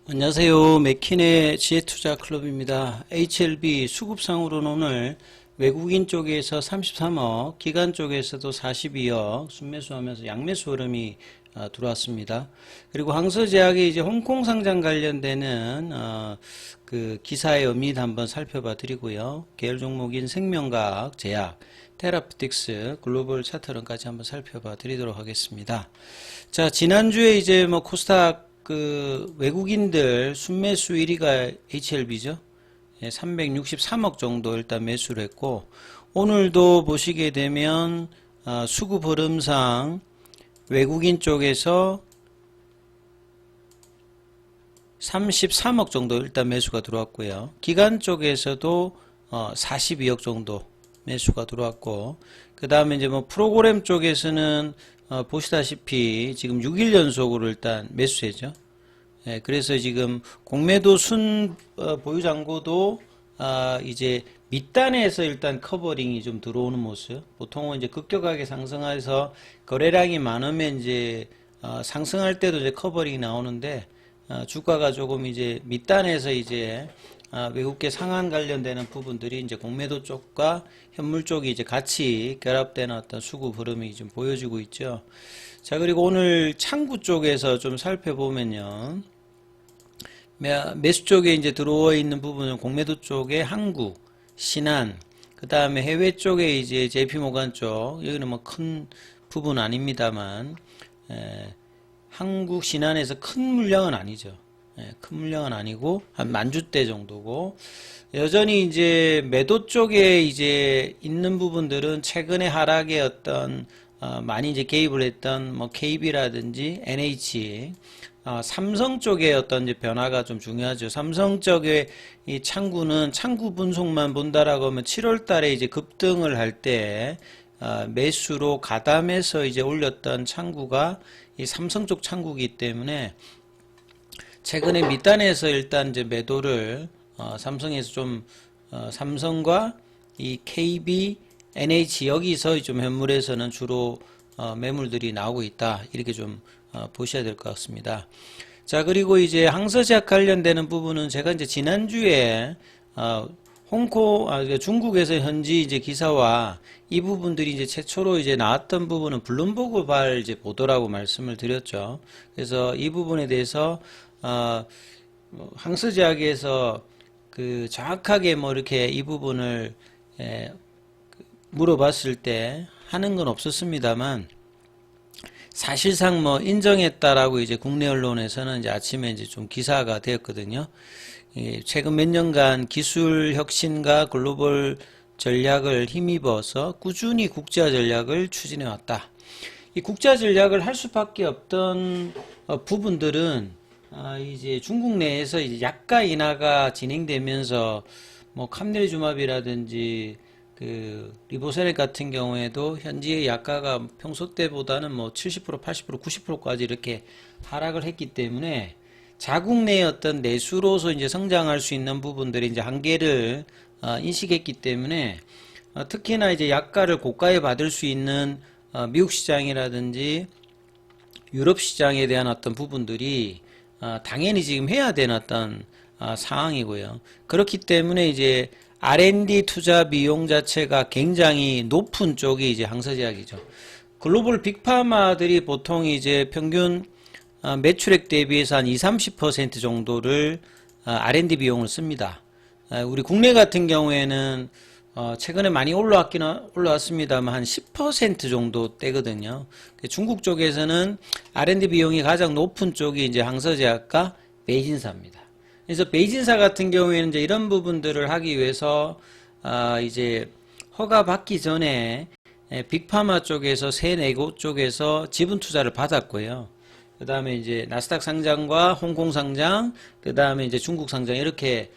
안녕하세요. 맥킨의 지혜투자클럽입니다. HLB 수급상으로는 오늘 외국인 쪽에서 33억, 기관 쪽에서도 42억 순매수하면서 양매수 흐름이 들어왔습니다. 그리고 항서제약의 이제 홍콩 상장 관련되는 그 기사의 의미도 한번 살펴봐 드리고요. 계열 종목인 생명과학, 제약, 테라피틱스, 글로벌 차트론까지 한번 살펴봐 드리도록 하겠습니다. 자, 지난주에 이제 뭐 코스닥 그 외국인들 순매수 1위가 HLB죠. 363억 정도 일단 매수를 했고, 오늘도 보시게 되면 수급 흐름상 외국인 쪽에서 33억 정도 일단 매수가 들어왔고요. 기관 쪽에서도 42억 정도 매수가 들어왔고, 그 다음에 이제 뭐 프로그램 쪽에서는 보시다시피 지금 6일 연속으로 일단 매수세죠. 그래서 지금 공매도 순 보유 잔고도 이제 밑단에서 일단 커버링이 좀 들어오는 모습. 보통은 이제 급격하게 상승해서 거래량이 많으면 이제 상승할 때도 이제 커버링이 나오는데 주가가 조금 이제 밑단에서 이제 외국계 상한 관련되는 부분들이 이제 공매도 쪽과 현물 쪽이 이제 같이 결합되는 어떤 수급 흐름이 좀 보여지고 있죠. 자, 그리고 오늘 창구 쪽에서 좀 살펴보면요. 매수 쪽에 이제 들어와 있는 부분은 공매도 쪽에 한국, 신한, 그 다음에 해외 쪽에 이제 JP모간 쪽, 여기는 뭐 큰 부분 아닙니다만, 한국, 신한에서 큰 물량은 아니죠. 큰 물량은 아니고 한 10,000주대 정도고, 여전히 이제 매도 쪽에 이제 있는 부분들은 최근에 하락의 어떤 많이 이제 개입을 했던 뭐 KB라든지 NH, 삼성 쪽의 어떤 이제 변화가 좀 중요하죠. 삼성 쪽의 이 창구는 창구 분석만 본다라고 하면 7월 달에 이제 급등을 할 때 매수로 가담해서 이제 올렸던 창구가 이 삼성 쪽 창구이기 때문에 최근에 밑단에서 일단 이제 매도를 삼성에서 좀 삼성과 이 KB, NH 여기서 좀 현물에서는 주로 매물들이 나오고 있다. 이렇게 좀 보셔야 될 것 같습니다. 자, 그리고 이제 항서제약 관련되는 부분은 제가 이제 지난주에 중국에서 현지 이제 기사와 이 부분들이 이제 최초로 이제 나왔던 부분은 블룸버그 발 이제 보도라고 말씀을 드렸죠. 그래서 이 부분에 대해서 항서제약에서 그 정확하게 뭐 이렇게 이 부분을 물어봤을 때 하는 건 없었습니다만 사실상 뭐 인정했다라고 이제 국내 언론에서는 이제 아침에 이제 좀 기사가 되었거든요. 최근 몇 년간 기술 혁신과 글로벌 전략을 힘입어서 꾸준히 국제화 전략을 추진해 왔다. 이 국제화 전략을 할 수밖에 없던 부분들은 이제 중국 내에서 이제 약가 인하가 진행되면서 뭐 캄델주마비라든지 그 리보세렉 같은 경우에도 현지의 약가가 평소 때보다는 뭐 70%, 80%, 90%까지 이렇게 하락을 했기 때문에 자국 내의 어떤 내수로서 이제 성장할 수 있는 부분들이 이제 한계를 인식했기 때문에 특히나 이제 약가를 고가에 받을 수 있는 미국 시장이라든지 유럽 시장에 대한 어떤 부분들이 당연히 지금 해야 되는 어떤 상황이고요. 그렇기 때문에 이제 R&D 투자 비용 자체가 굉장히 높은 쪽이 이제 항서제약이죠. 글로벌 빅파마들이 보통 이제 평균 매출액 대비해서 한 20-30% 정도를 R&D 비용을 씁니다. 우리 국내 같은 경우에는 최근에 많이 올라왔습니다만 한 10% 정도 떼거든요. 중국 쪽에서는 R&D 비용이 가장 높은 쪽이 이제 항서제약과 베이진사입니다. 그래서 베이진사 같은 경우에는 이제 이런 부분들을 하기 위해서 이제 허가 받기 전에 빅파마 쪽에서 세네곳 쪽에서 지분 투자를 받았고요. 그 다음에 이제 나스닥 상장과 홍콩 상장, 그 다음에 이제 중국 상장 이렇게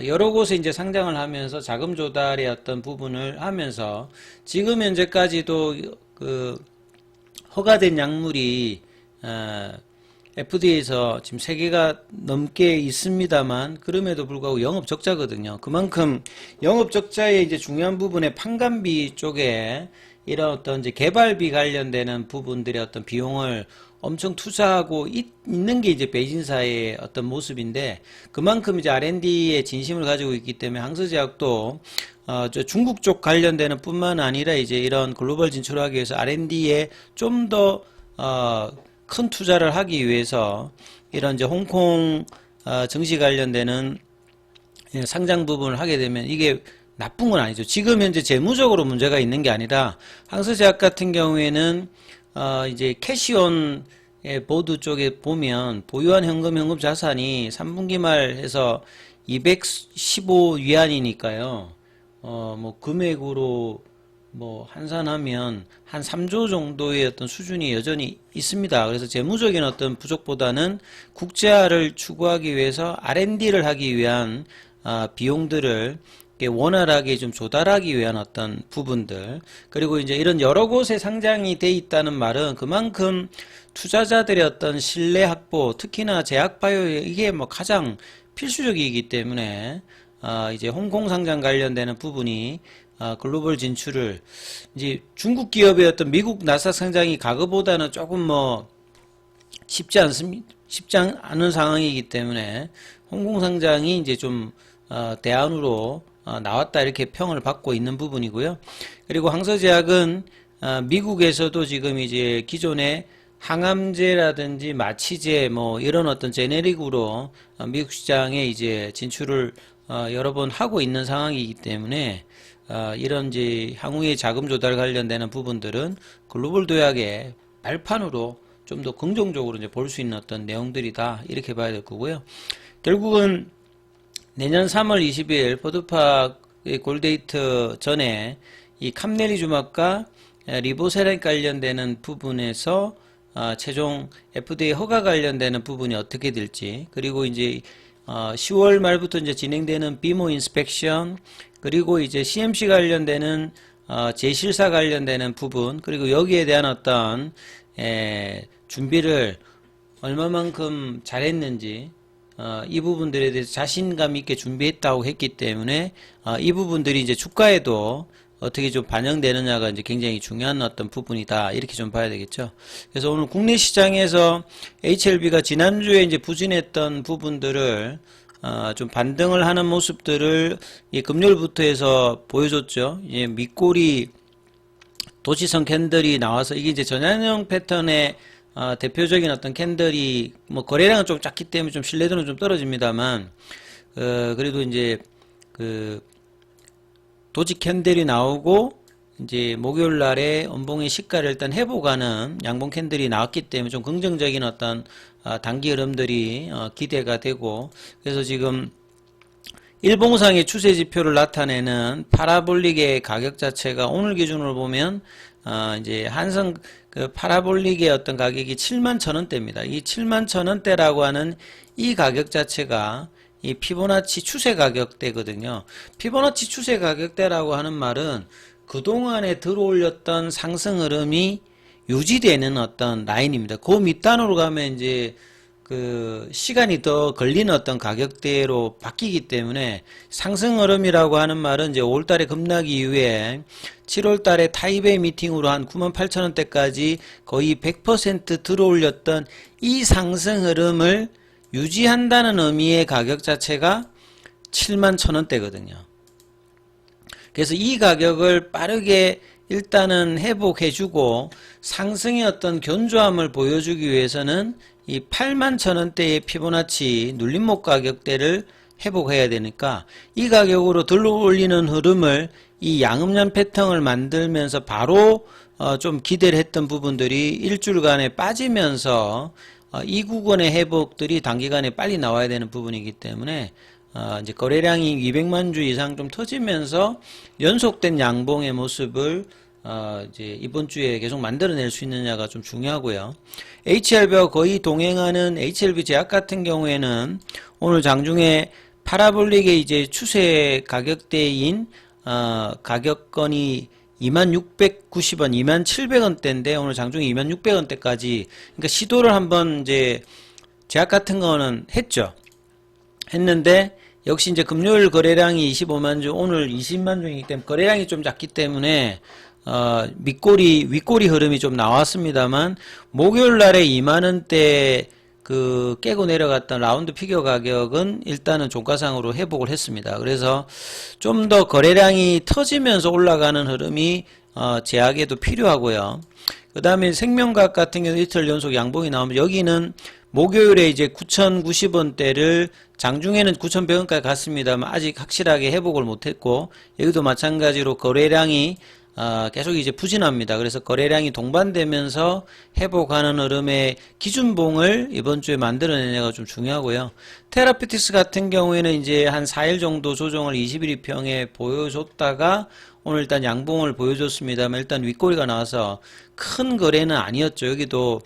여러 곳에 이제 상장을 하면서 자금 조달의 어떤 부분을 하면서 지금 현재까지도 그 허가된 약물이 FDA에서 지금 3개가 넘게 있습니다만 그럼에도 불구하고 영업 적자거든요. 그만큼 영업 적자의 이제 중요한 부분에 판관비 쪽에 이런 어떤 이제 개발비 관련되는 부분들의 어떤 비용을 엄청 투자하고 있는 게 이제 베이징사의 어떤 모습인데, 그만큼 이제 R&D에 진심을 가지고 있기 때문에 항서제약도 저 중국 쪽 관련되는 뿐만 아니라 이제 이런 글로벌 진출하기 위해서 R&D에 좀 더 큰 투자를 하기 위해서 이런 이제 홍콩 증시 관련되는 상장 부분을 하게 되면 이게 나쁜 건 아니죠. 지금 현재 재무적으로 문제가 있는 게 아니라 항서제약 같은 경우에는 이제 캐시온 보드 쪽에 보면 보유한 현금 자산이 3분기 말 해서 215 위안이니까요. 뭐 금액으로 뭐 환산하면 한 3조 정도의 어떤 수준이 여전히 있습니다. 그래서 재무적인 어떤 부족보다는 국제화를 추구하기 위해서 R&D를 하기 위한 비용들을 원활하게 좀 조달하기 위한 어떤 부분들, 그리고 이제 이런 여러 곳에 상장이 돼 있다는 말은 그만큼 투자자들의 어떤 신뢰 확보, 특히나 제약바이오에 이게 뭐 가장 필수적이기 때문에 이제 홍콩 상장 관련되는 부분이 글로벌 진출을 이제 중국 기업의 어떤 미국 나스닥 상장이 과거보다는 조금 뭐 쉽지 않은 상황이기 때문에 홍콩 상장이 이제 좀 대안으로 나왔다 이렇게 평을 받고 있는 부분이고요. 그리고 항서제약은 미국에서도 지금 이제 기존의 항암제라든지 마취제 뭐 이런 어떤 제네릭으로 미국 시장에 이제 진출을 여러 번 하고 있는 상황이기 때문에 이런 이제 향후의 자금 조달 관련되는 부분들은 글로벌 도약의 발판으로 좀 더 긍정적으로 이제 볼 수 있는 어떤 내용들이다 이렇게 봐야 될 거고요. 결국은 내년 3월 20일 포드팍의 골데이트 전에 이 캄네리주막과 리보세락 관련되는 부분에서 최종 FDA 허가 관련되는 부분이 어떻게 될지, 그리고 이제 10월 말부터 이제 진행되는 비모 인스펙션, 그리고 이제 CMC 관련되는 제실사 관련되는 부분, 그리고 여기에 대한 어떤 준비를 얼마만큼 잘했는지 이 부분들에 대해서 자신감 있게 준비했다고 했기 때문에 이 부분들이 이제 주가에도 어떻게 좀 반영되느냐가 이제 굉장히 중요한 어떤 부분이다 이렇게 좀 봐야 되겠죠. 그래서 오늘 국내 시장에서 HLB가 지난주에 이제 부진했던 부분들을 좀 반등을 하는 모습들을 이 금요일부터 해서 보여줬죠. 이제 밑꼬리 도치성 캔들이 나와서 이게 이제 전향형 패턴의 대표적인 어떤 캔들이 뭐 거래량은 좀 작기 때문에 좀 신뢰도는 좀 떨어집니다만 그래도 이제 그 도지 캔들이 나오고 이제 목요일 날에 연봉의 시가를 일단 회복하는 양봉 캔들이 나왔기 때문에 좀 긍정적인 어떤 단기 흐름들이 기대가 되고, 그래서 지금 일봉상의 추세 지표를 나타내는 파라볼릭의 가격 자체가 오늘 기준으로 보면 이제 한성 그 파라볼릭의 어떤 가격이 71,000원대입니다. 이 71,000원대라고 하는 이 가격 자체가 이 피보나치 추세 가격대거든요. 피보나치 추세 가격대라고 하는 말은 그동안에 들어올렸던 상승 흐름이 유지되는 어떤 라인입니다. 그 밑단으로 가면 이제 그 시간이 더 걸리는 어떤 가격대로 바뀌기 때문에 상승 흐름이라고 하는 말은 이제 5월달에 급락이 이후에 7월달에 타이베이 미팅으로 한 98,000원대까지 거의 100% 들어올렸던 이 상승 흐름을 유지한다는 의미의 가격 자체가 71,000원대거든요. 그래서 이 가격을 빠르게 일단은 회복해주고 상승의 어떤 견조함을 보여주기 위해서는 이 81,000원대의 피보나치 눌림목 가격대를 회복해야 되니까 이 가격으로 들어올리는 흐름을 이 양음양 패턴을 만들면서 바로 좀 기대를 했던 부분들이 일주일간에 빠지면서 이 구간의 회복들이 단기간에 빨리 나와야 되는 부분이기 때문에 이제 거래량이 200만 주 이상 좀 터지면서 연속된 양봉의 모습을 이제 이번 주에 계속 만들어낼 수 있느냐가 좀 중요하고요. HLB와 거의 동행하는 HLB 제약 같은 경우에는 오늘 장중에 파라볼릭의 이제 추세 가격대인 가격권이 2690원, 2700원대인데 오늘 장중에 2600원대까지 그러니까 시도를 한번 이제 제약 같은 거는 했는데 역시 이제 금요일 거래량이 25만 주, 오늘 20만 주이기 때문에 거래량이 좀 작기 때문에 윗꼬리 흐름이 좀 나왔습니다만, 목요일 날에 2만원대 깨고 내려갔던 라운드 피겨 가격은 일단은 종가상으로 회복을 했습니다. 그래서 좀 더 거래량이 터지면서 올라가는 흐름이, 제약에도 필요하고요. 그 다음에 생명과학 같은 경우 이틀 연속 양봉이 나오면 여기는 목요일에 이제 9,090원대를 장중에는 9,100원까지 갔습니다만 아직 확실하게 회복을 못했고, 여기도 마찬가지로 거래량이 계속 이제 부진합니다. 그래서 거래량이 동반되면서 회복하는 흐름의 기준봉을 이번 주에 만들어내냐가 좀 중요하고요. 테라피틱스 같은 경우에는 이제 한 4일 정도 조정을 21일평에 보여줬다가 오늘 일단 양봉을 보여줬습니다만 일단 윗꼬리가 나와서 큰 거래는 아니었죠. 여기도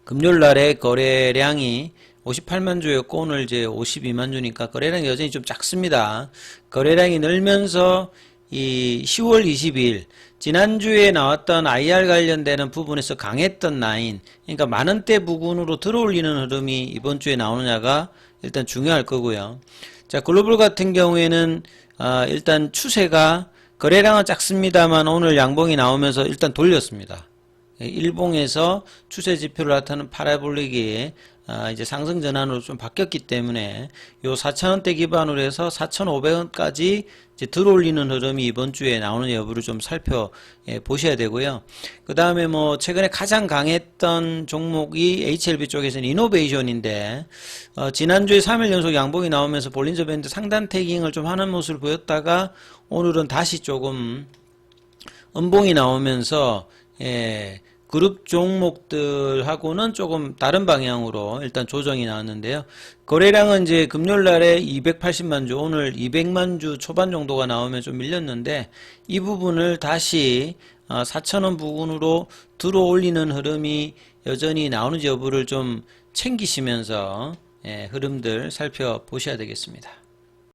금요일 날에 거래량이 58만 주였고 오늘 이제 52만 주니까 거래량이 여전히 좀 작습니다. 거래량이 늘면서 이 10월 22일 지난주에 나왔던 IR 관련되는 부분에서 강했던 라인, 그러니까 만원대 부근으로 들어올리는 흐름이 이번 주에 나오느냐가 일단 중요할 거고요. 자, 글로벌 같은 경우에는 일단 추세가 거래량은 작습니다만 오늘 양봉이 나오면서 일단 돌렸습니다. 일봉에서 추세 지표를 나타내는 파라볼릭이 이제 상승 전환으로 좀 바뀌었기 때문에 요 4,000원대 기반으로 해서 4,500원까지 이제 들어올리는 흐름이 이번 주에 나오는 여부를 좀 살펴보셔야 되고요. 그 다음에 뭐 최근에 가장 강했던 종목이 HLB 쪽에서는 이노베이션인데 지난주에 3일 연속 양봉이 나오면서 볼린저 밴드 상단 태깅을 좀 하는 모습을 보였다가 오늘은 다시 조금 음봉이 나오면서 그룹 종목들하고는 조금 다른 방향으로 일단 조정이 나왔는데요. 거래량은 이제 금요일 날에 280만 주, 오늘 200만 주 초반 정도가 나오면 좀 밀렸는데 이 부분을 다시 4,000원 부근으로 들어올리는 흐름이 여전히 나오는지 여부를 좀 챙기시면서 흐름들 살펴보셔야 되겠습니다.